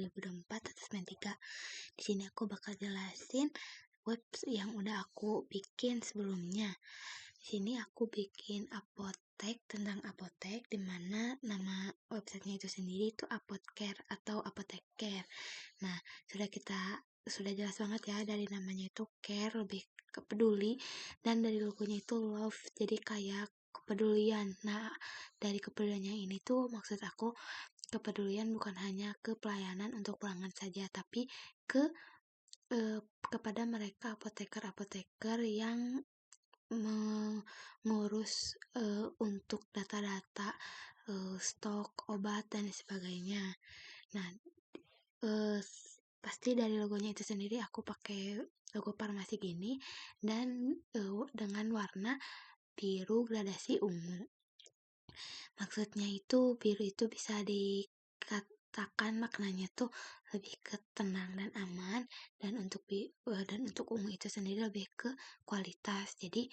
2024 atas main 3. Di sini aku bakal jelasin web yang udah aku bikin sebelumnya. Di sini aku bikin apotek, tentang apotek, dimana nama websitenya itu sendiri itu Apotcare atau Apoteker. Nah, sudah jelas banget ya, dari namanya itu care, lebih ke peduli, dan dari logonya itu love, jadi kayak kepedulian. Nah, dari kepeduliannya ini tuh maksud aku kepedulian bukan hanya ke pelayanan untuk pelanggan saja, tapi kepada mereka apoteker-apoteker yang mengurus untuk data-data stok obat dan sebagainya. Nah, pasti dari logonya itu sendiri aku pakai logo farmasi gini, dan dengan warna biru gradasi ungu. Maksudnya itu biru itu bisa dikatakan maknanya tuh lebih ke tenang dan aman, dan untuk ungu itu sendiri lebih ke kualitas. Jadi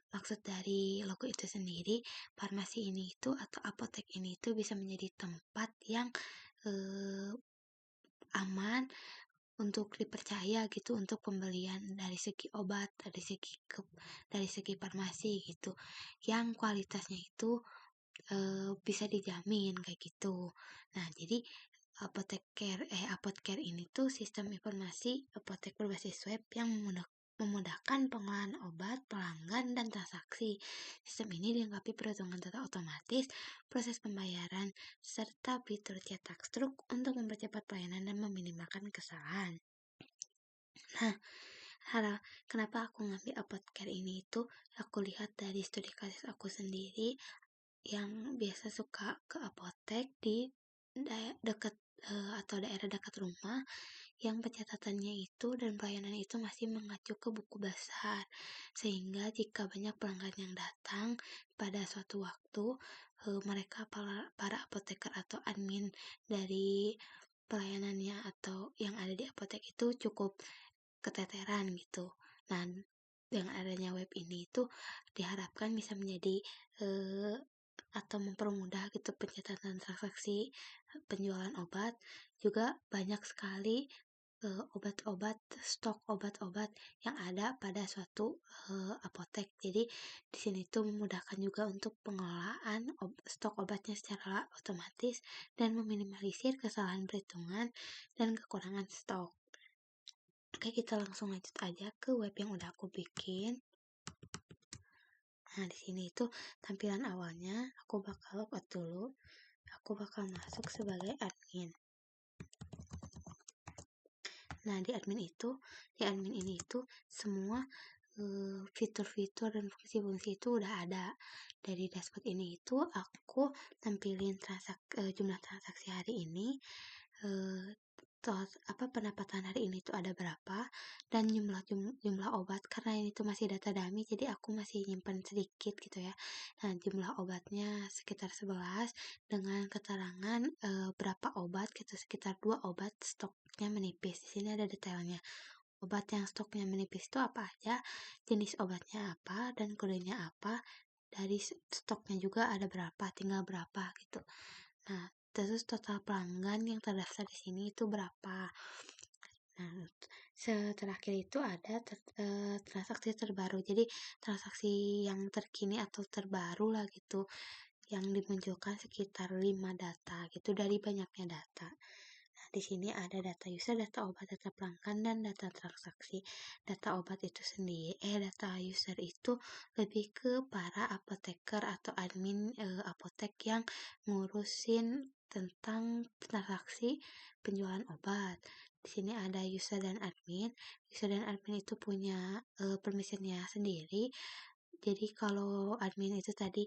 maksud dari logo itu sendiri, farmasi ini itu atau apotek ini itu bisa menjadi tempat yang aman untuk dipercaya gitu, untuk pembelian dari segi obat, dari segi farmasi gitu, yang kualitasnya itu bisa dijamin kayak gitu. Nah, jadi Apotcare ini tuh sistem informasi apotek berbasis web yang memudahkan pengolahan obat, pelanggan, dan transaksi. Sistem ini dilengkapi perhitungan data otomatis, proses pembayaran, serta fitur cetak struk untuk mempercepat pelayanan dan meminimalkan kesalahan. Nah, kenapa aku ngambil Apotcare ini itu, aku lihat dari studi kasus aku sendiri yang biasa suka ke apotek di dekat atau daerah dekat rumah, yang pencatatannya itu dan pelayanan itu masih mengacu ke buku besar, sehingga jika banyak pelanggan yang datang pada suatu waktu, mereka para apoteker atau admin dari pelayanannya atau yang ada di apotek itu cukup keteteran gitu. Nah, dengan adanya web ini itu diharapkan bisa menjadi atau mempermudah gitu pencatatan transaksi penjualan obat. Juga banyak sekali stok obat-obat yang ada pada suatu apotek. Jadi di sini tuh memudahkan juga untuk pengelolaan stok obatnya secara otomatis dan meminimalisir kesalahan perhitungan dan kekurangan stok. Oke, kita langsung lanjut aja ke web yang udah aku bikin. Nah, di sini itu tampilan awalnya, aku bakal logout dulu. Aku bakal masuk sebagai admin. Nah, di admin ini itu semua fitur-fitur dan fungsi-fungsi itu udah ada. Dari dashboard ini itu aku tampilin jumlah transaksi hari ini, pendapatan hari ini tuh ada berapa, dan jumlah obat, karena ini tuh masih data dummy, jadi aku masih nyimpen sedikit gitu ya. Nah, jumlah obatnya sekitar 11 dengan keterangan berapa obat gitu, sekitar 2 obat stoknya menipis. Di sini ada detailnya. Obat yang stoknya menipis itu apa aja, jenis obatnya apa, dan kodenya apa, dari stoknya juga ada berapa, tinggal berapa gitu. Nah, terus total pelanggan yang terdaftar di sini itu berapa. Nah, terakhir itu ada transaksi terbaru. Jadi transaksi yang terkini atau terbaru lah gitu, yang dimunculkan sekitar 5 data gitu dari banyaknya data. Nah, di sini ada data user, data obat, data pelanggan, dan data transaksi. Data obat itu sendiri, data user itu lebih ke para apoteker atau admin apotek yang ngurusin tentang transaksi penjualan obat. Di sini ada user dan admin. User dan admin itu punya permissionnya sendiri. Jadi kalau admin itu tadi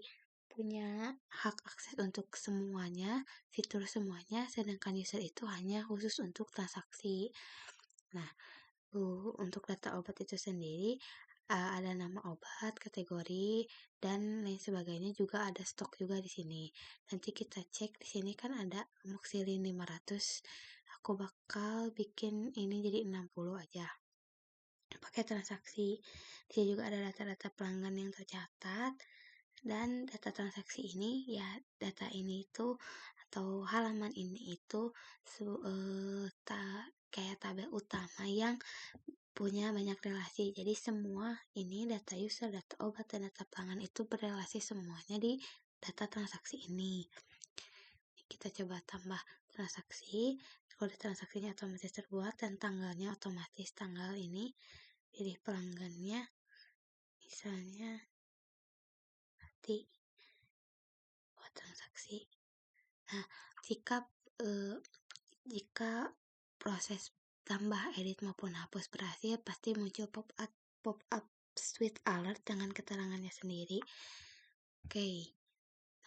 punya hak akses untuk semuanya, fitur semuanya, sedangkan user itu hanya khusus untuk transaksi. Nah, untuk data obat itu sendiri ada nama obat, kategori, dan lain sebagainya, juga ada stok juga di sini. Nanti kita cek di sini kan ada amoxicillin 500. Aku bakal bikin ini jadi 60 aja. Pakai transaksi. Di sini juga ada data-data pelanggan yang tercatat. Dan data transaksi ini, ya data ini itu atau halaman ini itu kayak tabel utama yang punya banyak relasi. Jadi semua ini data user, data obat, dan data pelanggan itu berrelasi semuanya di data transaksi ini. Kita coba tambah transaksi, kode transaksinya otomatis terbuat dan tanggalnya otomatis tanggal ini. Pilih pelanggannya, misalnya nanti buat transaksi. Nah, jika proses tambah, edit maupun hapus berhasil, pasti muncul pop up switch alert dengan keterangannya sendiri. Oke.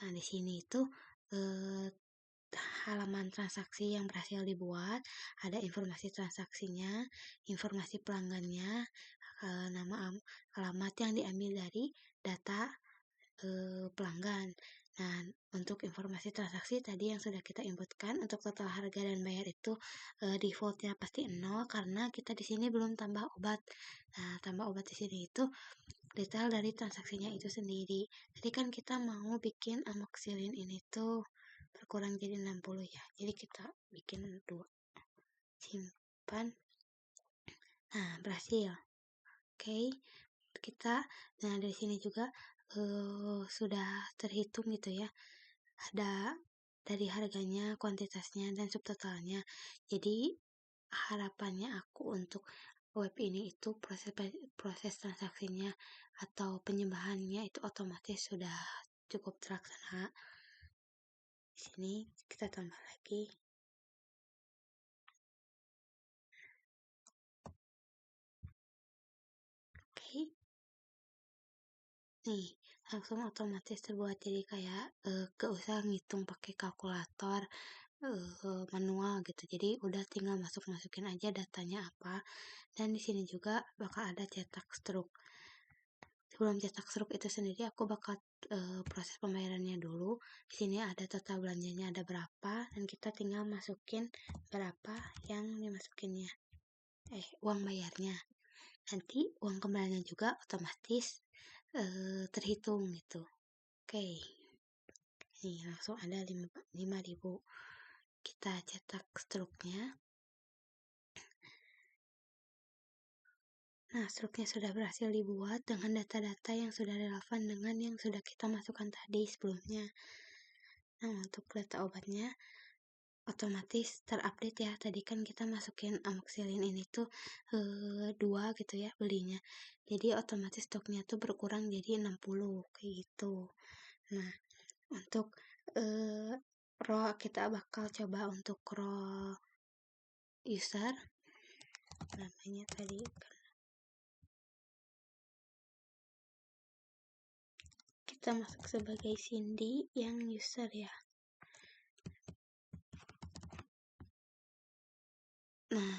Nah, di sini itu halaman transaksi yang berhasil dibuat, ada informasi transaksinya, informasi pelanggannya, nama alamat yang diambil dari data pelanggan. Nah, untuk informasi transaksi tadi yang sudah kita inputkan, untuk total harga dan bayar itu defaultnya pasti 0 karena kita di sini belum tambah obat. Nah, tambah obat di sini itu detail dari transaksinya itu sendiri. Jadi kan kita mau bikin amoxicillin ini tuh berkurang jadi 60 ya. Jadi kita bikin 2. Simpan. Nah, berhasil. Oke. Nah dari sini juga sudah terhitung gitu ya. Ada dari harganya, kuantitasnya, dan subtotalnya. Jadi harapannya aku untuk web ini itu proses transaksinya atau penyembahannya itu otomatis sudah cukup terlaksana. Di sini kita tambah lagi. Oke. Nih, langsung otomatis terbuat, jadi kayak gak usah ngitung pakai kalkulator manual gitu. Jadi udah tinggal masukin aja datanya apa. Dan di sini juga bakal ada cetak struk. Sebelum cetak struk itu sendiri aku bakal proses pembayarannya dulu. Di sini ada total belanjanya ada berapa dan kita tinggal masukin berapa yang dimasukinnya. Uang bayarnya. Nanti uang kembalinya juga otomatis terhitung gitu. Oke. Nih langsung ada 5.000. Kita cetak struknya. Nah, struknya sudah berhasil dibuat dengan data-data yang sudah relevan dengan yang sudah kita masukkan tadi sebelumnya. Nah, untuk data obatnya otomatis terupdate ya. Tadi kan kita masukin amoxicillin ini tuh 2 gitu ya belinya. Jadi otomatis stoknya tuh berkurang jadi 60 kayak gitu. Nah, untuk row kita bakal coba untuk row user namanya tadi kita masuk sebagai Cindy yang user ya. Nah,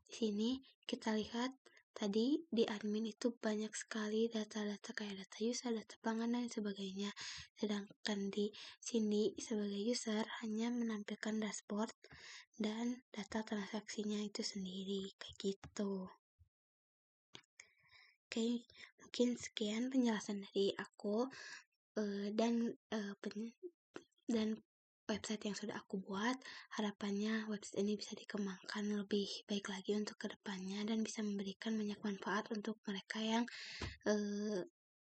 di sini kita lihat tadi di admin itu banyak sekali data-data kayak data user, data pelanggan dan sebagainya. Sedangkan di sini sebagai user hanya menampilkan dashboard dan data transaksinya itu sendiri kayak gitu. Oke, mungkin sekian penjelasan dari aku dan website yang sudah aku buat. Harapannya website ini bisa dikembangkan lebih baik lagi untuk kedepannya dan bisa memberikan banyak manfaat untuk mereka yang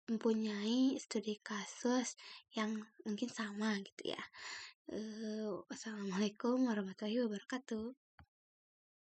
mempunyai studi kasus yang mungkin sama gitu ya. Wassalamualaikum warahmatullahi wabarakatuh.